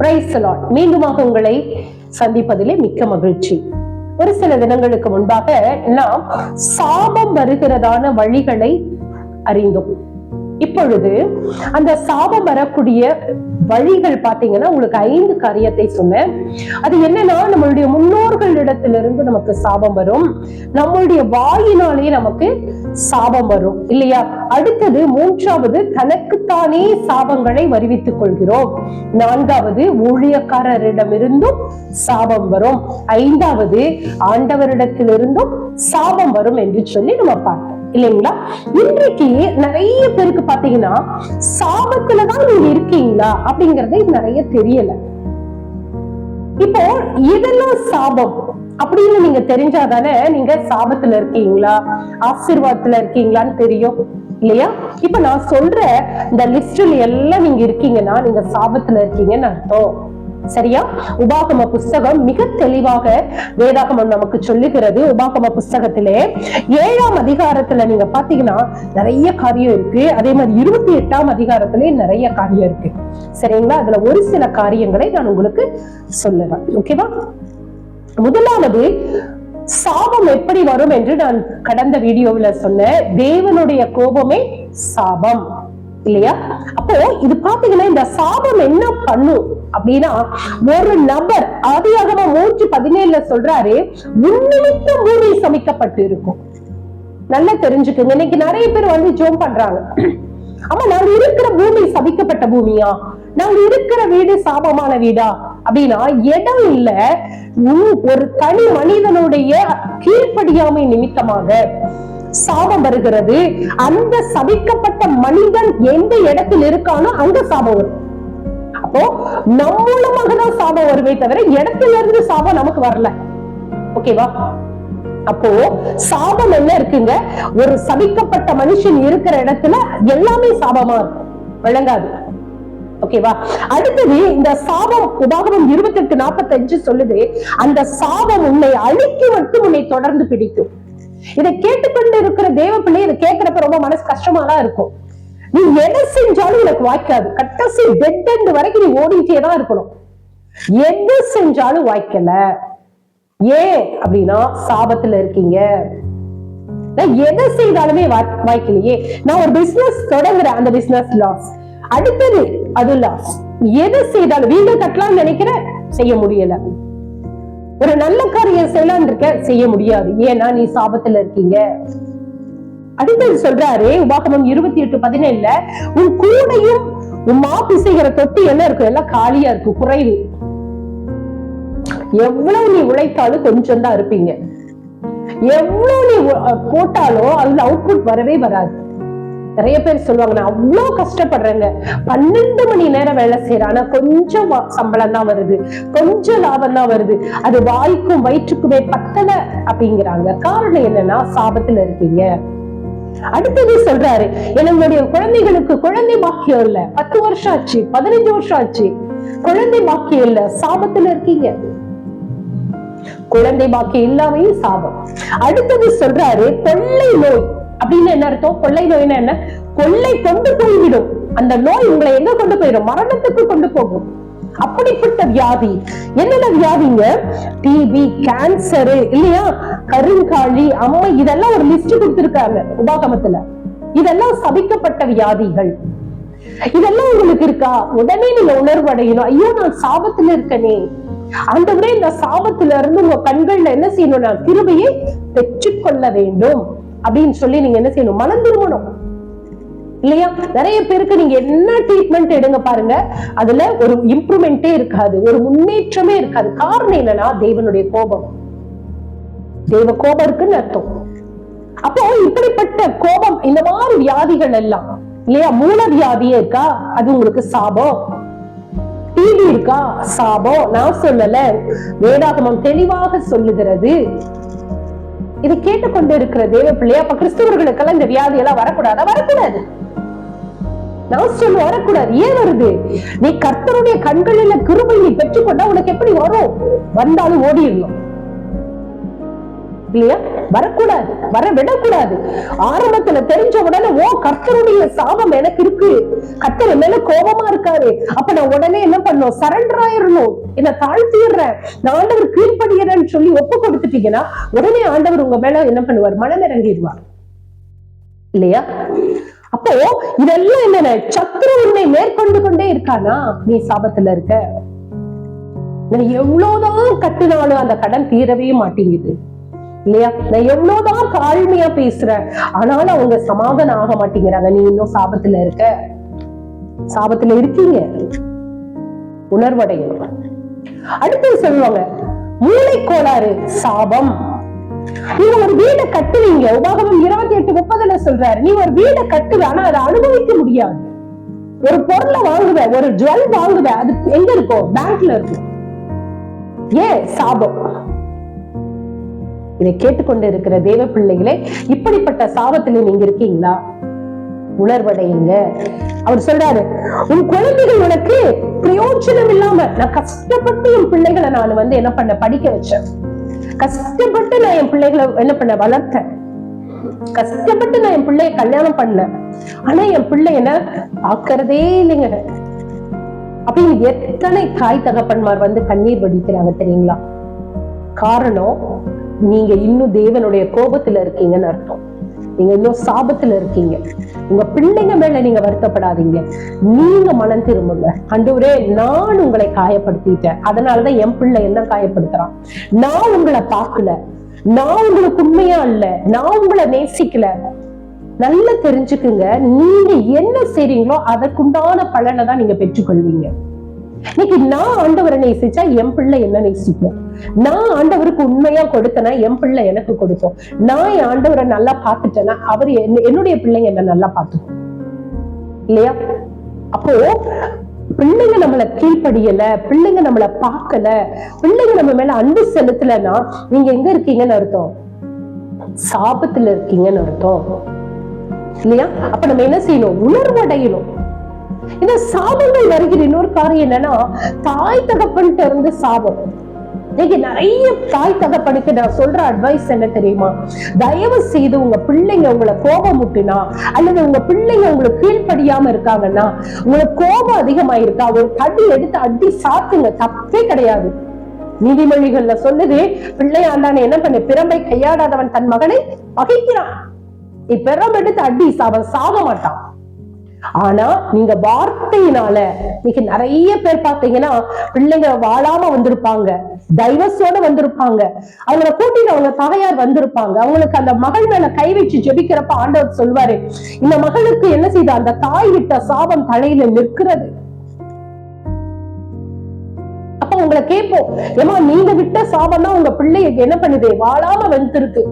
Praise the Lord. மீண்டுமாக உங்களை சந்திப்பதிலே மிக்க மகிழ்ச்சி. ஒரு சில தினங்களுக்கு முன்பாக நாம் சாபம் வருகிறதான வழிகளை அறிந்தோம். இப்பொழுது அந்த சாபம் வரக்கூடிய வழிகள் பாத்தீங்கன்னா உங்களுக்கு 5 காரியத்தை சொன்னேன். அது என்னன்னா, நம்மளுடைய முன்னோர்களிடத்திலிருந்து நமக்கு சாபம் வரும், நம்மளுடைய வாயினாலே நமக்கு சாபம் வரும் இல்லையா. அடுத்தது 3வது, தனக்குத்தானே சாபங்களை வருவித்துக் கொள்கிறோம். 4வது, ஊழியக்காரரிடமிருந்தும் சாபம் வரும். 5வது, ஆண்டவரிடத்திலிருந்தும் சாபம் வரும் என்று சொல்லி நம்ம பார்த்தோம் இல்லைங்களா. இன்றைக்கு நிறைய பேருக்கு பாத்தீங்கன்னா சாபத்துலதான் நீங்க இருக்கீங்களா அப்படிங்கறது நிறைய தெரியல. இப்போ இதெல்லாம் சாபம் அப்படின்னு நீங்க தெரிஞ்சாதானே நீங்க சாபத்துல இருக்கீங்களா ஆசீர்வாதத்துல இருக்கீங்களான்னு தெரியும் இல்லையா. இப்ப நான் சொல்ற இந்த லிஸ்ட்ல எல்லாம் நீங்க இருக்கீங்கன்னா நீங்க சாபத்துல இருக்கீங்கன்னு அர்த்தம். சரியா. உபாகம புஸ்தகம் மிக தெளிவாக வேதாகமம் நமக்கு சொல்லுகிறது. உபாகம புஸ்தகத்திலே 7ஆம் அதிகாரத்துல நீங்க பாத்தீங்கன்னா நிறைய காரியம் இருக்கு. அதே மாதிரி 28ஆம் அதிகாரத்திலே நிறைய காரியம் இருக்கு. சரிங்களா. அதுல ஒரு சில காரியங்களை நான் உங்களுக்கு சொல்லுறேன். ஓகேவா. முதலாவது, சாபம் எப்படி வரும் என்று நான் கடந்த வீடியோவில் சொன்னேன். தேவனுடைய கோபமே சாபம் இல்லையா. அப்போ இது பாத்தீங்கன்னா இந்த சாபம் என்ன பண்ணும் அப்படின்னா, ஒரு நபர் ஆதியாகமம் 3:17 சொல்றாரு, உன்னிமித்தம் பூமி சபிக்கப்பட்டு இருக்கும். நல்லா தெரிஞ்சுக்குங்க. இன்னைக்கு நிறைய பேர் வந்து ஜோம் பண்றாங்க, ஆமா நாங்க இருக்கிற பூமி சபிக்கப்பட்ட பூமியா, நாங்க இருக்கிற வீடு சாபமான வீடா அப்படின்னா இடம் இல்ல. ஒரு தனி மனிதனுடைய கீழ்ப்படியாமை நிமித்தமாக சாபம் வருகிறது. அந்த சபிக்கப்பட்ட மனிதன் எந்த இடத்தில் இருக்கானோ அங்க சாபம் வரும். அப்போ நம்ம மூலமாக தான் சாபம் வருமே தவிர இடத்துல இருந்து சாபம் நமக்கு வரல. ஓகேவா. அப்போ சாபம் என்ன இருக்குங்க, ஒரு சபிக்கப்பட்ட மனுஷன் இருக்கிற இடத்துல எல்லாமே சாபமா இருக்கும், விளங்காது. ஓகேவா. அடுத்தது, இந்த சாபம் உபாகமம் 28:45 சொல்லுது, அந்த சாபம் உன்னை அழிக்க மட்டும் உன்னை தொடர்ந்து பிடிக்கும். இதை கேட்டுக்கொண்டு இருக்கிற தேவ பிள்ளை இதை கேட்கிறப்ப ரொம்ப மனசு கஷ்டமா தான் இருக்கும். நீ எதை செஞ்சாலும் எனக்கு வாய்க்காது, கடைசி டெட் எண்ட் வரைக்கும் நீ ஓடிட்டே தான் இருக்கணும். எது செஞ்சாலும் வாய்க்கல. ஏன் அப்படின்னா சாபத்துல இருக்கீங்க. எதை செய்தாலுமே வாய்க்கலையே. நான் ஒரு பிசினஸ் தொடங்குறேன், அந்த பிசினஸ் லாஸ், அடுத்தது அது லாஸ். எதை செய்தாலும், வீடு கட்டலாம்னு நினைக்கிறேன், செய்ய முடியல. ஒரு நல்ல காரியம் செய்யலாம் இருக்க, செய்ய முடியாது. ஏன்னா நீ சாபத்துல இருக்கீங்க. அடுத்தது சொல்றாரு உபாகமம் 28:17, உன் கூடையும் உன் மாப்பு செய்கிற தொட்டி என்ன இருக்கும், எல்லாம் காலியா இருக்கு, குறைவு. எவ்வளவு நீ உழைத்தாலும் கொஞ்சம் தான் இருப்பீங்க. எவ்வளவு நீ போட்டாலும் அதுல அவுட்புட் வரவே வராது. நிறைய பேர் சொல்லுவாங்க, நான் அவ்வளவு கஷ்டப்படுறேங்க, 12 மணி நேரம் வேலை செய்யறேன், ஆனா கொஞ்சம் சம்பளம் தான் வருது, கொஞ்சம் லாபம் தான் வருது, அது வாய்க்கும் வயிற்றுக்குமே பத்தல அப்படிங்கிறாங்க. காரணம் என்னன்னா சாபத்துல இருக்கீங்க. அடுத்தது சொல்றாரு, என்னுடைய குழந்தைகளுக்கு குழந்தை பாக்கியம் இல்ல, 10 வருஷம் ஆச்சு, 15 வருஷம் ஆச்சு, குழந்தை பாக்கியம் இல்ல, சாபத்துல இருக்கீங்க. குழந்தை பாக்கியம் இல்லாமையும் சாபம். அடுத்தது சொல்றாரு, கொள்ளை நோய் அப்படின்னு என்ன அர்த்தம்? கொள்ளை நோய்னா என்ன? கொள்ளை கொண்டு போய்விடும். அந்த நோய் உங்களை எங்க கொண்டு போயிடும்? மரணத்துக்கு கொண்டு போகும். அப்படிப்பட்ட வியாதி. என்னென்ன வியாதிங்க? டிபி, கேன்சரு இல்லையா, கருங்காலி, அம்மை, இதெல்லாம் ஒரு லிஸ்ட் கொடுத்திருக்காங்க உபாகமத்துல. இதெல்லாம் சபிக்கப்பட்ட வியாதிகள். இதெல்லாம் உங்களுக்கு இருக்கா? உடனே நீங்க உணர்வு அடையணும், ஐயோ நான் சாபத்துல இருக்கனே, ஆண்டவரே இந்த சாபத்துல இருந்து உங்க கண்கள்ல என்ன செய்யணும்னா கிருபையை பெற்றுக்கொள்ள வேண்டும் அப்படின்னு சொல்லி நீங்க என்ன செய்யணும்? மனம் திரும்பணும் இல்லையா. நிறைய பேருக்கு நீங்க என்ன ட்ரீட்மெண்ட் எடுங்க பாருங்க, அதுல ஒரு இம்ப்ரூவ்மெண்டே இருக்காது, ஒரு முன்னேற்றமே இருக்காது. காரணம் என்னன்னா தேவனுடைய கோபம். தேவ கோபம் இருக்குன்னு அர்த்தம். அப்போ இப்படிப்பட்ட கோபம், இந்த மாதிரி வியாதிகள் எல்லாம் இல்லையா, மூல வியாதியே இருக்கா, அது உங்களுக்கு சாபம். டிவி இருக்கா, சாபம். நான் சொல்லல, வேதாகமம் தெளிவாக சொல்லுகிறது. இதை கேட்டுக்கொண்டு இருக்கிற தேவ பிள்ளையா, அப்ப கிறிஸ்தவர்களுக்கெல்லாம் இந்த வியாதி எல்லாம் வரக்கூடாதா? வரக்கூடாது. நான் சொல்ல வரக்கூடாது. ஏன் வருது? நீ கர்த்தருடைய கண்களில கிருபை நீ பெற்றுக்கொண்டா உனக்கு எப்படி வரும்? வந்தாலும் ஓடிடணும். இல்லையா? வரக்கூடாது, வர விடக்கூடாது. ஆரம்பத்துல தெரிஞ்ச உடனே கர்த்தருடைய சாபம் எனக்கு இருக்கு, கர்த்தர் மேல கோபமா இருக்காரு, அப்ப நான் உடனே என்ன பண்ணும்? சரண்டர் ஆயிரணும், என்ன தாழ்த்திடுறேன், நான் ஆண்டவர் கீழ்படுகிறேன்னு சொல்லி ஒப்பு கொடுத்துட்டீங்கன்னா உடனே ஆண்டவர் உங்க மேல என்ன பண்ணுவார்? மனம் இறங்கிடுவார் இல்லையா? அப்போ இதெல்லாம் என்னென்ன? சத்துரு உன்னை மேற்கொண்டு கொண்டே இருக்கானா? நீ சாபத்துல இருக்க. நான் எவ்வளவுதான் கட்டினாலும் அந்த கடன் தீரவே மாட்டேங்குது இல்லையா? நான் எவ்வளவுதான் தாழ்மையா பேசுறேன், ஆனாலும் அவங்க சமாதானம் ஆக மாட்டேங்கிறாங்க. நீ இன்னும் சாபத்துல இருக்க, சாபத்துல இருக்கீங்க. உணர்வடையணும். அடுத்து சொல்லுவாங்க மூளை கோளாறு சாபம். நீங்க ஒரு வீடை கட்டுவீங்க, உபாகமம் 28:30 சொல்றாரு, நீ ஒரு வீடை கட்டுவ, ஆனா அதை அனுபவிக்க முடியாது. ஒரு பொருளை வாங்குவ, ஒரு ஜுவல் வாங்குவ, அது எங்க இருக்கும்? பேங்க்ல இருக்கும். ஏன்? சாபம். இதை கேட்டுக்கொண்டு இருக்கிற தேவ பிள்ளைகளே, இப்படிப்பட்ட சாபத்துல நீங்க இருக்கீங்களா? உணர்வடையுங்க. அவர் சொல்றாரு, உன் குழந்தைகள் உனக்கு பிரயோஜனம் இல்லாம, நான் கஷ்டப்பட்டு என் பிள்ளைகளை நான் என்ன பண்ண படிக்க வச்சேன், கஷ்டப்பட்டு நான் என் பிள்ளைகளை என்ன பண்ண வளர்த்தேன், கஷ்டப்பட்டு நான் என் பிள்ளைய கல்யாணம் பண்ணல, ஆனா என் பிள்ளை என்ன பாக்குறதே இல்லைங்க அப்படின்னு எத்தனை தாய் தகப்பன்மார் கண்ணீர் வடிக்கிறாங்க தெரியுங்களா? காரணம், நீங்க இன்னும் தேவனுடைய கோபத்துல இருக்கீங்கன்னு அர்த்தம். நீங்க இன்னும் சாபத்துல இருக்கீங்க. உங்க பிள்ளைங்க மேல நீங்க வருத்தப்படாதீங்க, நீங்க மனம் திரும்புங்க. ஆண்டவரே, நான் உங்களை காயப்படுத்திட்டேன், அதனாலதான் என் பிள்ளை என்ன காயப்படுத்துறான், நான் உங்களை பார்க்கல, நான் உங்களுக்கு உண்மையா இல்ல, நான் உங்களை நேசிக்கல. நல்லா தெரிஞ்சுக்குங்க, நீங்க என்ன செய்றீங்களோ அதற்குண்டான பலனை தான் நீங்க பெற்றுக்கொள்வீங்க. இன்னைக்கு நான் ஆண்டவரை நேசிச்சா என் பிள்ளை என்ன நேசிப்போம், நான் ஆண்டவருக்கு உண்மையா கொடுத்தனா என் பிள்ளை எனக்கு கொடுப்போம், நான் என் ஆண்டவரை நல்லா பார்த்துட்டேன்னா அவர் என்னுடைய பிள்ளைங்க என்ன நல்லா பார்த்துக்கும் இல்லையா? அப்போ பிள்ளைங்க நம்மள கீழ்படியல, பிள்ளைங்க நம்மள பார்க்கல, பிள்ளைங்க நம்ம மேல அன்பு செலுத்தலன்னா நீங்க எங்க இருக்கீங்கன்னு அர்த்தம்? சாபத்துல இருக்கீங்கன்னு அர்த்தம் இல்லையா? அப்ப நம்ம என்ன செய்யணும்? உணர்வடையணும். இந்த சாபங்கள் வருகிற இன்னொரு காரியம் என்னன்னா, தாய் தகப்பன்கிட்ட இருந்து சாபம். இன்னைக்கு நிறைய தாய் தகப்பனுக்கு நான் சொல்ற அட்வைஸ் என்ன தெரியுமா? தயவு செய்து உங்க பிள்ளைங்க உங்களை கோபம் முட்டினா, அல்லது உங்க பிள்ளைங்க உங்களுக்கு கீழ்படியாம இருக்காங்கன்னா, உங்களுக்கு கோபம் அதிகமாயிருக்கா, ஒரு தடி எடுத்து அடி சாத்துங்க, தப்பே கிடையாது. நீதிமொழிகள்ல சொல்லுது, பிள்ளையாண்டான என்ன பண்ண, பிரம்பை கையாடாதவன் தன் மகனை பகைக்கிறான். நீ பிறம்ப எடுத்து அடி, அவன் சாக மாட்டான். ஆனா நீங்க வார்த்தையினால, இன்னைக்கு நிறைய பேர் பாத்தீங்கன்னா பிள்ளைங்க வாழாம வந்திருப்பாங்க, டைவர்ஸோட வந்திருப்பாங்க, அவங்கள கூட்டிட்டு அவங்க தாயார் வந்திருப்பாங்க, அவங்களுக்கு அந்த மகள் மேல கை வச்சு ஜெபிக்கிறப்ப ஆண்டவர் சொல்வாரு, இந்த மகளுக்கு என்ன செய்த அந்த தாய் விட்ட சாபம் தலையில நிற்கிறது. அப்ப உங்களை கேட்போம், ஏமா நீங்க விட்ட சாபம் தான் உங்க பிள்ளைக்கு என்ன பண்ணுது, வாழாம வந்துருக்கு.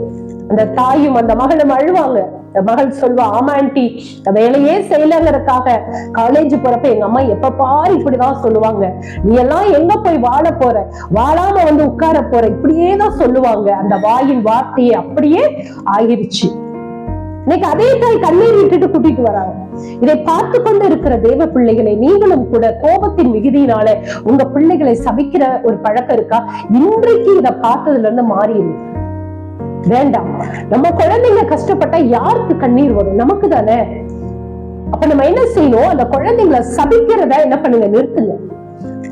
அந்த தாயும் அந்த மகளும் அழுவாங்க. மகள் சொல்வா, ஆமா ஆண்டி, வேலையே செய்யலங்கிறதுக்காக காலேஜ் போறப்ப எங்க அம்மா எப்ப பாரு இப்படிதான் சொல்லுவாங்க, நீ எல்லாம் எங்க போய் வாழ போற, வாழாம உட்கார போற, இப்படியேதான் சொல்லுவாங்க. அந்த வாயின் வார்த்தையே அப்படியே ஆகிருச்சு. இன்னைக்கு அதே தாய் கண்ணீர் விட்டுட்டு கூட்டிட்டு வராங்க. இதை பார்த்து கொண்டு இருக்கிற தேவ பிள்ளைகளை, நீங்களும் கூட கோபத்தின் மிகுதியினால உங்க பிள்ளைகளை சபிக்கிற ஒரு பழக்கம் இருக்கா? இன்றைக்கு இதை பார்த்ததுல இருந்து மாறிடுது. வேண்டாம். நம்ம குழந்தைங்க கஷ்டப்பட்டா யாருக்கு கண்ணீர் வரும்? நமக்கு தானே. அப்ப நம்ம என்ன செய்யணும்? அந்த குழந்தைங்களை சபிக்கிறத என்ன பண்ணுங்க, நிறுத்துங்க.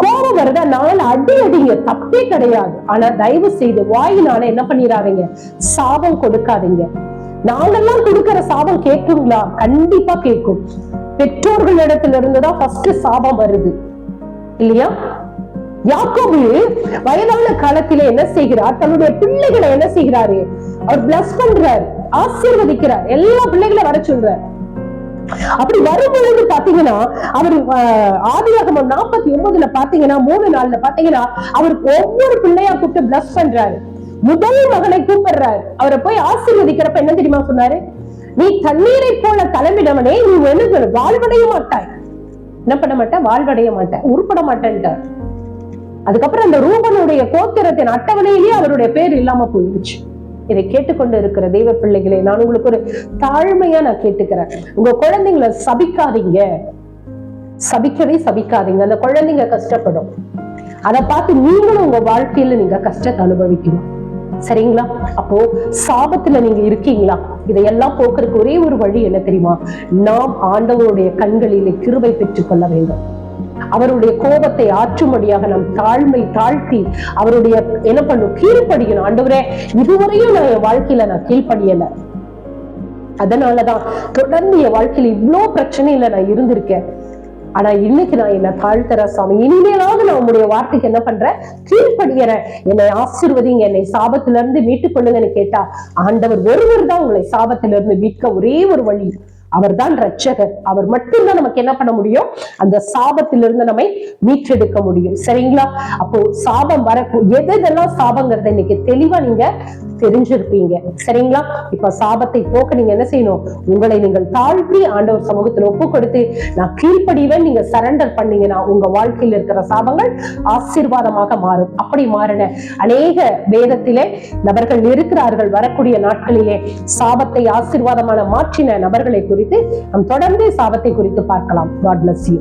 கோபம் வருதா, நாலு அடி அடிங்க, தப்பே கிடையாது. ஆனா தயவு செய்து வாயினால என்ன பண்ணிடாதீங்க, சாபம் கொடுக்காதீங்க. நாங்கெல்லாம் கொடுக்கிற சாபம் கேட்குங்களா? கண்டிப்பா கேட்கும். பெற்றோர்களிடத்துல இருந்துதான் ஃபர்ஸ்ட் சாபம் வருது இல்லையா? யாக்கோபு வயதான காலத்திலே என்ன செய்கிறார்? தன்னுடைய பிள்ளைகளை என்ன செய்கிறாரு? அவர் பிளஸ் பண்றாரு, ஆசீர்வதிக்கிறார், எல்லா பிள்ளைகளும் வர சொல்றாரு. அப்படி வரும்பொழுது பாத்தீங்கன்னா, அவர் ஆதியாகமம் 49 பாத்தீங்கன்னா 3:4 பாத்தீங்கன்னா, அவருக்கு ஒவ்வொரு பிள்ளையா கூப்பிட்டு பிளஸ் பண்றாரு. முதல் மகனை கூப்பிடுறாரு. அவரை போய் ஆசீர்வதிக்கிறப்ப என்ன தெரியுமா சொன்னாரு? நீ தண்ணீரை போல கிளம்பினவனே, நீ என்ன வாழ்வடைய மாட்டாய், என்ன பண்ண மாட்டேன், வாழ்வடைய மாட்டேன், உருப்பட மாட்டேன்ட்டார். அதுக்கப்புறம் அந்த ரூபனுடைய கோத்திரத்தின் அட்டவணையிலேயே அவருடைய பேர் இல்லாம போயிடுச்சு. இதை கேட்டுக்கொண்டு இருக்கிற தெய்வ பிள்ளைகளை, நான் உங்களுக்கு ஒரு தாழ்மையா நான் கேட்டுக்கிறேன், உங்க குழந்தைங்களை சபிக்காதீங்க, சபிக்கவே சபிக்காதீங்க. அந்த குழந்தைங்க கஷ்டப்படும், அதை பார்த்து நீங்களும் உங்க வாழ்க்கையில நீங்க கஷ்டத்தை அனுபவிக்கணும். சரிங்களா? அப்போ சாபத்துல நீங்க இருக்கீங்களா? இதையெல்லாம் போக்குறதுக்கு ஒரே ஒரு வழி என்ன தெரியுமா? நாம் ஆண்டவருடைய கண்களிலே கிருபை பெற்றுக் கொள்ள வேண்டும். அவருடைய கோபத்தை ஆற்றும்படியாக நம் தாழ்மை தாழ்த்தி அவருடைய என்ன பண்ணும், கீழ்ப்படியணும். ஆண்டவரே, இதுவரையும் நான் என் வாழ்க்கையில நான் கீழ்ப்படியல, அதனாலதான் தொடர்ந்து என் வாழ்க்கையில இவ்வளவு பிரச்சனையில நான் இருந்திருக்கேன். ஆனா இன்னைக்கு நான் என்ன தாழ்த்தர சாமி, இனிமேலாவது நான் உங்களுடைய வார்த்தைக்கு என்ன பண்றேன், கீழ்படுகிறேன். என்னை ஆசீர்வதிங்க, என்னை சாபத்தில இருந்து மீட்டுக் கொள்ளுங்கன்னு கேட்டா, ஆண்டவர் ஒருவர் தான் உங்களை சாபத்தில இருந்து மீட்க ஒரே ஒரு வழி. அவர் தான் ரட்சகர். அவர் மட்டும்தான் நமக்கு என்ன பண்ண முடியும், அந்த சாபத்திலிருந்து நம்மை மீட்டெடுக்க முடியும். சரிங்களா? அப்போ சாபம் எதெல்லாம் சாபங்கிறத இன்னைக்கு தெளிவா நீங்க தெரிஞ்சிருப்பீங்க. சரிங்களா? இப்ப சாபத்தை போக்க நீங்க என்ன செய்யணும், உங்களை நீங்கள் தாழ்த்தி ஆண்டவர் சமூகத்தில் ஒப்பு கொடுத்து நான் கீழ்ப்படிவேன் நீங்க சரண்டர் பண்ணீங்கன்னா உங்க வாழ்க்கையில் இருக்கிற சாபங்கள் ஆசீர்வாதமாக மாறும். அப்படி மாறின அநேக வேதத்திலே நபர்கள் இருக்கிறார்கள். வரக்கூடிய நாட்களிலே சாபத்தை ஆசீர்வாதமான மாற்றின நபர்களை குறித்து நாம் தொடர்ந்து சாபத்தை குறித்து பார்க்கலாம். God bless you.